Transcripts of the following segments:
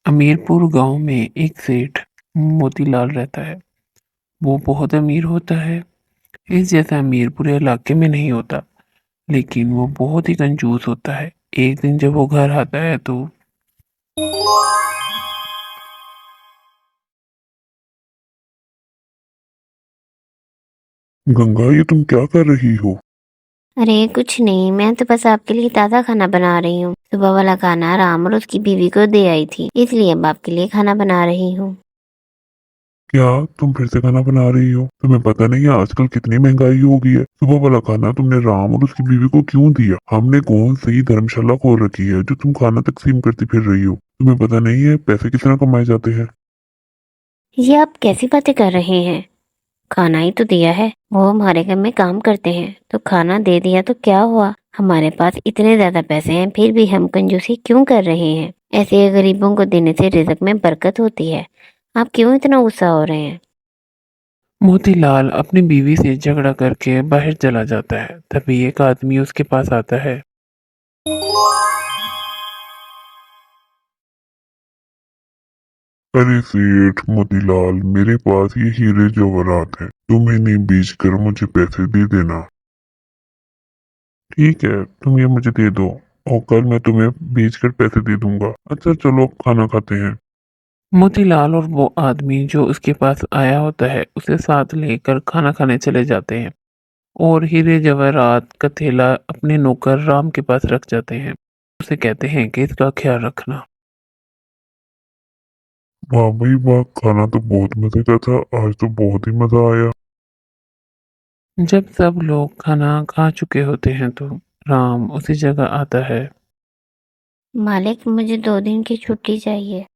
अमीरपुर गांव में एक सेठ मोतीलाल रहता है। वो बहुत अमीर होता है। इस जैसा अमीर पूरे इलाके में नहीं होता, लेकिन वो बहुत ही कंजूस होता है। एक दिन जब वो घर आता है तो गंगा, ये तुम क्या कर रही हो? अरे कुछ नहीं, मैं तो बस आपके लिए ताज़ा खाना बना रही हूँ। सुबह वाला खाना राम और उसकी बीवी को दे आई थी, इसलिए अब आपके लिए खाना बना रही हूँ। क्या तुम फिर से खाना बना रही हो? तुम्हें पता नहीं है आजकल कितनी महंगाई हो गई है। सुबह वाला खाना तुमने राम और उसकी बीवी को क्यों दिया? हमने कौन सी धर्मशाला खोल रखी है जो तुम खाना तकसीम करती फिर रही हो? तुम्हें पता नहीं है पैसे किस तरह कमाए जाते हैं? ये आप कैसी बातें कर रहे हैं? खाना ही तो दिया है। वो हमारे घर में काम करते हैं तो खाना दे दिया तो क्या हुआ? हमारे पास इतने ज्यादा पैसे हैं, फिर भी हम कंजूसी क्यों कर रहे हैं? ऐसे गरीबों को देने से रिज़्क में बरकत होती है। आप क्यों इतना गुस्सा हो रहे हैं? मोतीलाल अपनी बीवी से झगड़ा करके बाहर चला जाता है। तभी एक आदमी उसके पास आता है। अरे सेठ मोतीलाल, मेरे पास ये हीरे जवाहरात हैं, तुम इन्हें बेच कर मुझे पैसे दे देना। ठीक है, तुम ये मुझे दे दो और कल मैं तुम्हें बेच कर पैसे दे दूंगा। अच्छा चलो खाना खाते हैं। मोतीलाल और वो आदमी जो उसके पास आया होता है उसे साथ लेकर खाना खाने चले जाते हैं और हीरे जवाहरात का थैला अपने नौकर राम के पास रख जाते हैं। उसे कहते हैं कि इसका ख्याल रखना। वाह भाई वाह, खाना तो बहुत मजे का था। आज तो बहुत ही मजा आया। जब सब लोग खाना खा चुके होते हैं तो राम उसी जगह आता है। मालिक, मुझे 2 दिन की छुट्टी चाहिए।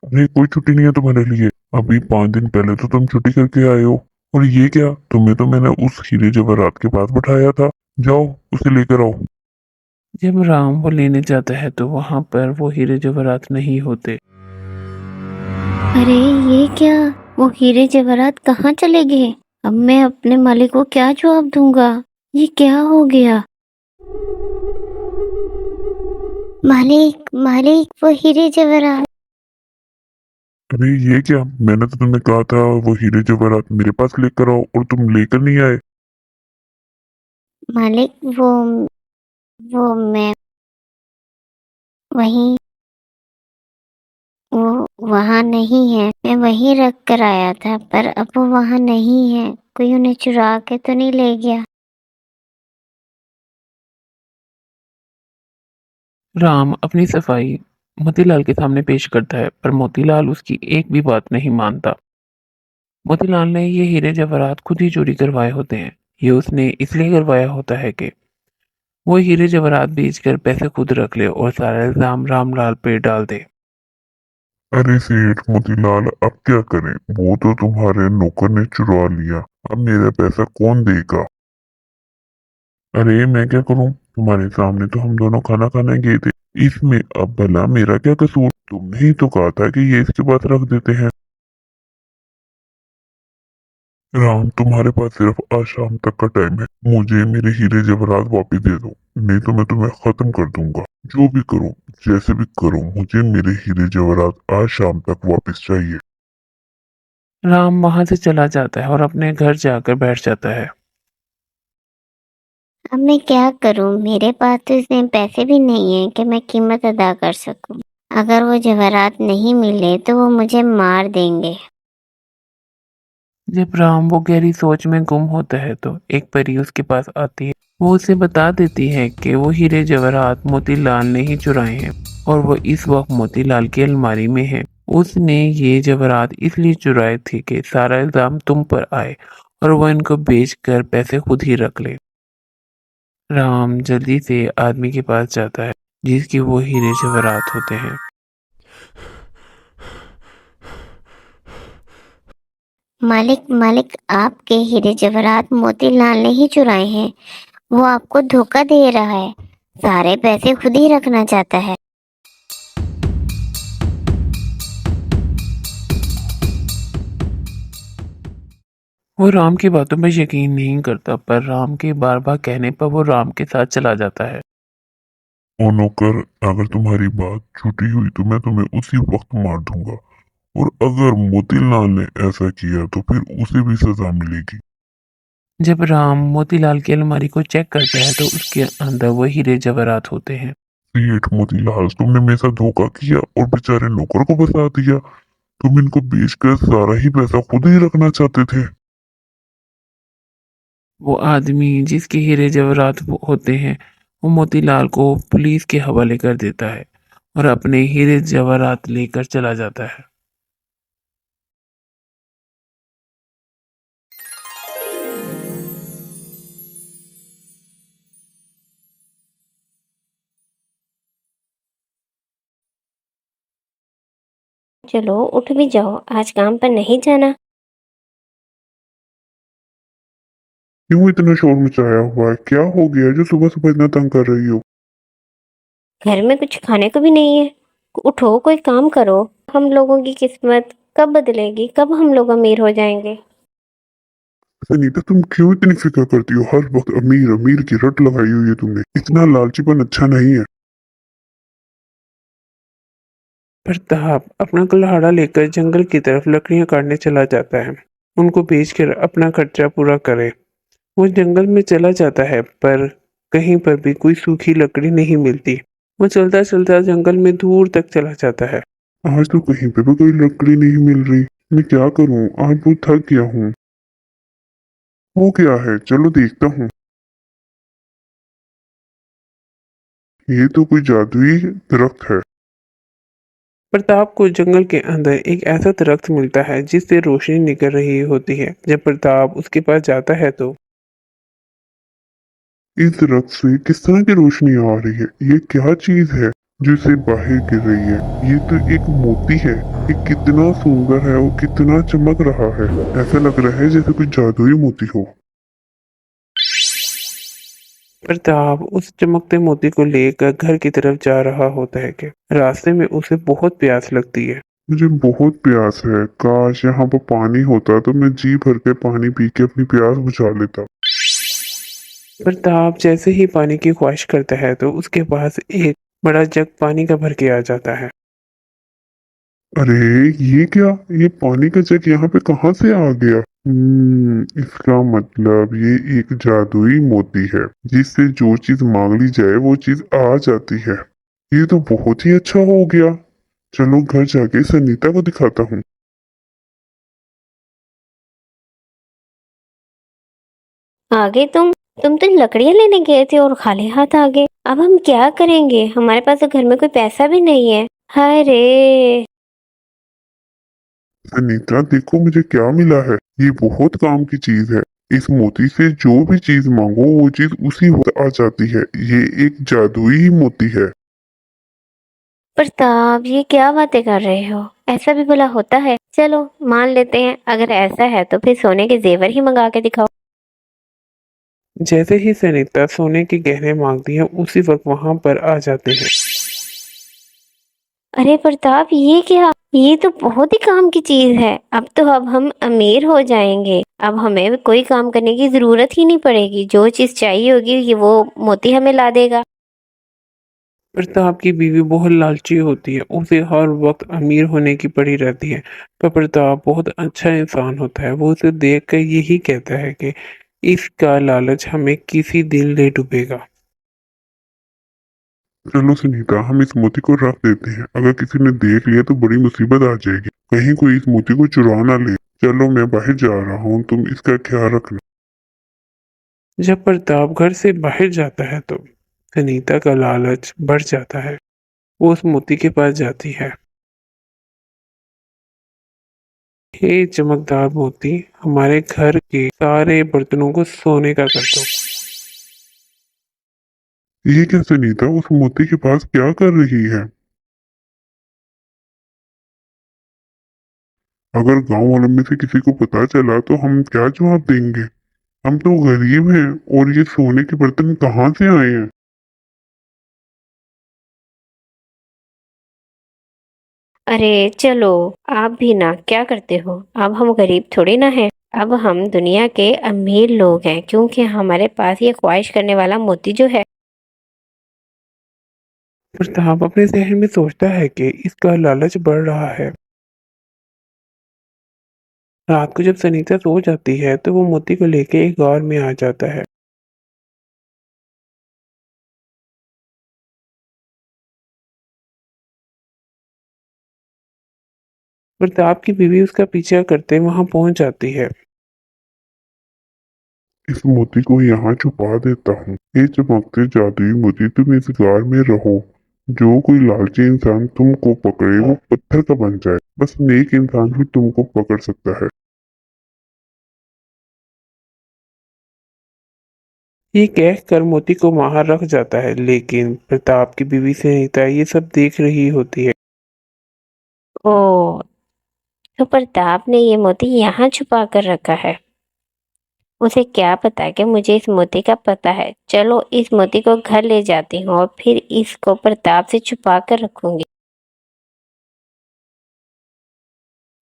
अरे कोई छुट्टी नहीं है तुम्हारे लिए। अभी 5 दिन पहले तो तुम छुट्टी करके आए हो। और ये क्या, तुम्हें तो मैंने उस हीरे जवाहरात के पास बैठाया था। जाओ उसे लेकर आओ। जब राम वो लेने जाता है तो वहां पर वो हीरे जवाहरात नहीं होते। अरे ये क्या? वो हीरे जवाहरात कहाँ चले गए? अब मैं अपने मालिक को क्या जवाब दूंगा? ये क्या हो गया? मालिक मालिक, वो हीरे जवाहरात। अरे ये क्या, मैंने तो तुम्हें कहा था वो हीरे जवाहरात मेरे पास लेकर आओ और तुम लेकर नहीं आए। मालिक, वो मैं वहीं वो वहाँ नहीं है। मैं वहीं रख कर आया था, पर अब वो वहाँ नहीं है। कोई उन्हें चुरा के तो नहीं ले गया? राम अपनी सफाई मोतीलाल के सामने पेश करता है, पर मोतीलाल उसकी एक भी बात नहीं मानता। मोतीलाल ने ये हीरे जवाहरात खुद ही चोरी करवाए होते हैं। ये उसने इसलिए करवाया होता है कि वो हीरे जवाहरात बेचकर पैसे खुद रख ले और सारा इल्जाम रामलाल पे डाल दे। अरे सेठ मोतीलाल, अब क्या करें? वो तो तुम्हारे नौकर ने चुरा लिया। अब मेरा पैसा कौन देगा? अरे मैं क्या करूं, तुम्हारे सामने तो हम दोनों खाना खाने गए थे। इसमें अब भला मेरा क्या कसूर? तुमने ही तो कहा था कि ये इसके पास रख देते हैं। राम, तुम्हारे पास सिर्फ आज शाम तक का टाइम है। मुझे मेरे हीरे जवाहरात वापस दे दो, नहीं तो मैं तुम्हें खत्म कर दूंगा। जो भी करो, जैसे भी करो, मुझे मेरे हीरे जवाहरात आज शाम तक वापस चाहिए। राम वहां से चला जाता है और अपने घर जाकर बैठ जाता है। अब मैं क्या करूं? मेरे पास तो इतने पैसे भी नहीं है कि मैं कीमत अदा कर सकूं। अगर वो जवाहरात नहीं मिले तो वो मुझे मार देंगे। जब राम वो गहरी सोच में गुम होता है तो एक परी उसके पास आती है। वो उसे बता देती है कि वो हीरे जवाहरात मोतीलाल ने ही चुराए हैं और वो इस वक्त मोतीलाल की अलमारी में है। उसने ये जवाहरात इसलिए चुराए थे कि सारा इल्जाम तुम पर आए और वो इनको बेचकर पैसे खुद ही रख ले। राम जल्दी से आदमी के पास जाता है जिसकी वो हीरे जवाहरात होते हैं। मालिक मालिक, आपके हीरे जवाहरात मोतीलाल ने ही चुराए हैं। वो आपको धोखा दे रहा है। सारे पैसे खुद ही रखना चाहता है। वो राम की बातों पर यकीन नहीं करता, पर राम के बार बार कहने पर वो राम के साथ चला जाता है। और नौकर, अगर तुम्हारी बात झूठी हुई तो मैं तुम्हें उसी वक्त मार दूंगा, और अगर मोतीलाल ने ऐसा किया तो फिर उसे भी सजा मिलेगी। जब राम मोतीलाल की अलमारी को चेक करता है तो उसके अंदर वो हीरे जवाहरात होते हैं। सेठ मोतीलाल, तुमने मेरे साथ धोखा किया और बेचारे नौकर को फंसा दिया। तुम इनको बेचकर सारा ही पैसा खुद ही रखना चाहते थे। वो आदमी जिसके हीरे जवाहरात होते हैं वो मोतीलाल को पुलिस के हवाले कर देता है और अपने हीरे जवाहरात लेकर चला जाता है। चलो उठ भी जाओ, आज काम पर नहीं जाना। क्यों इतना शोर मचाया हुआ है? क्या हो गया जो सुबह सुबह इतना तंग कर रही हो? घर में कुछ खाने को भी नहीं है। उठो, कोई काम करो। हम लोगों की किस्मत कब बदलेगी, कब हम लोग अमीर हो जाएंगे। सनीता, तुम क्यों इतनी फिक्र करती हो? हर वक्त अमीर अमीर की रट लगाई हुई है तुमने। इतना लालचीपन अच्छा नहीं है। प्रताप अपना कुल्हाड़ा लेकर जंगल की तरफ लकड़ियां काटने चला जाता है। उनको बेचकर अपना खर्चा पूरा करे। वो जंगल में चला जाता है पर कहीं पर भी कोई सूखी लकड़ी नहीं मिलती। वो चलता चलता जंगल में दूर तक चला जाता है। आज तो कहीं पे भी कोई लकड़ी नहीं मिल रही। मैं क्या करूं? आज बहुत थक गया हूँ। वो क्या है? चलो देखता हूँ। ये तो कोई जादुई दरख्त है। प्रताप को जंगल के अंदर एक ऐसा दरख्त मिलता है जिससे रोशनी निकल रही होती है। जब प्रताप उसके पास जाता है तो इस दरख्त से किस तरह की रोशनी आ रही है? ये क्या चीज है जो इसे बाहर गिर रही है? ये तो एक मोती है। ये कितना सुंदर है और कितना चमक रहा है। ऐसा लग रहा है जैसे कोई जादुई मोती हो। प्रताप उस चमकते मोती को लेकर घर की तरफ जा रहा होता है कि रास्ते में उसे बहुत प्यास लगती है। मुझे बहुत प्यास है। काश यहाँ पर पानी होता तो मैं जी भर के पानी पी के अपनी प्यास बुझा लेता। प्रताप जैसे ही पानी की ख्वाहिश करता है तो उसके पास एक बड़ा जग पानी का भर के आ जाता है। अरे, ये क्या? ये पानी का जग यहाँ पे कहाँ से आ गया? इसका मतलब ये एक जादुई मोती है जिससे जो चीज मांग ली जाए वो चीज आ जाती है। ये तो बहुत ही अच्छा हो गया। चलो घर जाके सनीता को दिखाता हूँ। आगे तुम तो लकड़ियां लेने गए थे और खाली हाथ आ गए। अब हम क्या करेंगे? हमारे पास तो घर में कोई पैसा भी नहीं है। हाय रे। सनीता, देखो मुझे क्या मिला है। ये बहुत काम की चीज है। इस मोती से जो भी चीज मांगो वो चीज उसी वक्त आ जाती है। ये एक जादुई ही मोती है। प्रताप, ये क्या बातें कर रहे हो? ऐसा भी भला होता है? चलो मान लेते हैं, अगर ऐसा है तो फिर सोने के जेवर ही मंगा के दिखाओ। जैसे ही सनीता सोने के गहने मांगती है उसी वक्त वहां पर आ जाते हैं। अरे प्रताप, ये क्या? ये तो बहुत ही काम की चीज है। अब हम अमीर हो जाएंगे। अब हमें कोई काम करने की जरूरत ही नहीं पड़ेगी। जो चीज चाहिए होगी ये वो मोती हमें ला देगा। प्रताप की बीवी बहुत लालची होती है। उसे हर वक्त अमीर होने की पड़ी रहती है। पर प्रताप बहुत अच्छा इंसान होता है। वो उसे देखकर यही कहता है कि इसका लालच हमें किसी दिन ले डूबेगा। चलो सुनीता, हम इस मोती को रख देते हैं। अगर किसी ने देख लिया तो बड़ी मुसीबत आ जाएगी। कहीं कोई इस मोती को चुरा ना ले। चलो मैं बाहर जा रहा हूँ, तुम इसका ख्याल रखना। जब प्रताप घर से बाहर जाता है तो सनीता का लालच बढ़ जाता है। वो उस मोती के पास जाती है। हे चमकदार मोती, हमारे घर के सारे बर्तनों को सोने का कर दो। ये क्या सुनीता उस मोती के पास क्या कर रही है? अगर गांव वालों में से किसी को पता चला तो हम क्या जवाब देंगे? हम तो गरीब हैं, और ये सोने के बर्तन कहाँ से आए हैं? अरे चलो, आप भी ना क्या करते हो? अब हम गरीब थोड़ी ना हैं। अब हम दुनिया के अमीर लोग हैं, क्योंकि हमारे पास ये ख्वाहिश करने वाला मोती जो है प्रताप अपने जहन में सोचता है कि इसका लालच बढ़ रहा है। रात को जब सनीता सो जाती है तो वो मोती को लेके एक गार में आ जाता है। प्रताप की बीवी उसका पीछा करते वहां पहुंच जाती है। इस मोती को यहाँ छुपा देता हूँ। ये चमकते जादुई मोती तुम इस गार में रहो। जो कोई लालची इंसान तुमको पकड़े वो पत्थर का बन जाए। बस नेक इंसान ही तुमको पकड़ सकता है। ये कह कर मोती को वहां रख जाता है, लेकिन प्रताप की बीवी सनीता ये सब देख रही होती है। ओ, तो प्रताप ने ये मोती यहाँ छुपा कर रखा है। उसे क्या पता कि मुझे इस मोती का पता है। चलो इस मोती को घर ले जाती हूँ और फिर इसको प्रताप से छुपा कर रखूंगी।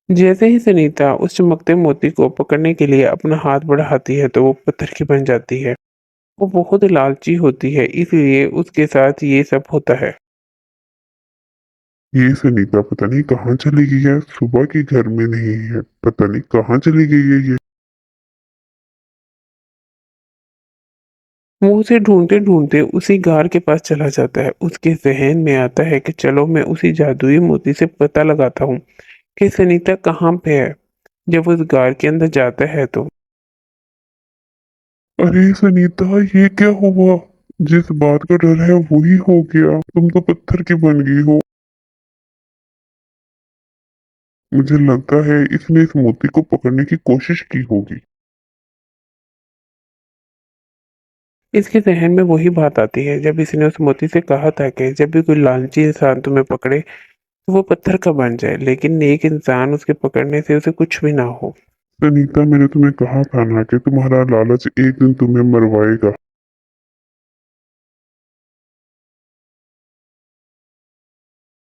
जैसे ही सनीता उस चमकते मोती को पकड़ने के लिए अपना हाथ बढ़ाती है तो वो पत्थर की बन जाती है। वो बहुत लालची होती है, इसलिए उसके साथ ये सब होता है। ये सुनीता पता नहीं कहाँ चली गई है। सुबह की घर में नहीं है। पता नहीं कहाँ चली गई है ये। वो उसे ढूंढते ढूंढते उसी गार के पास चला जाता है। उसके जहन में आता है कि चलो मैं उसी जादुई मोती से पता लगाता हूँ कि सनीता कहाँ पे है। जब वो उस गार के अंदर जाता है तो अरे सुनीता, ये क्या हुआ? जिस बात का डर है वही हो गया। तुम तो पत्थर की बन गई हो। मुझे लगता है इसने इस मोती को पकड़ने की कोशिश की होगी। इसके जहन में वही बात आती है जब इसने उस मोती से कहा था कि जब भी कोई लालची इंसान तुम्हें पकड़े तो वो पत्थर का बन जाए, लेकिन नेक इंसान उसके पकड़ने से उसे कुछ भी ना हो। सुनीता, मैंने तुम्हें कहा था ना कि तुम्हारा लालच एक दिन तुम्हें मरवाएगा।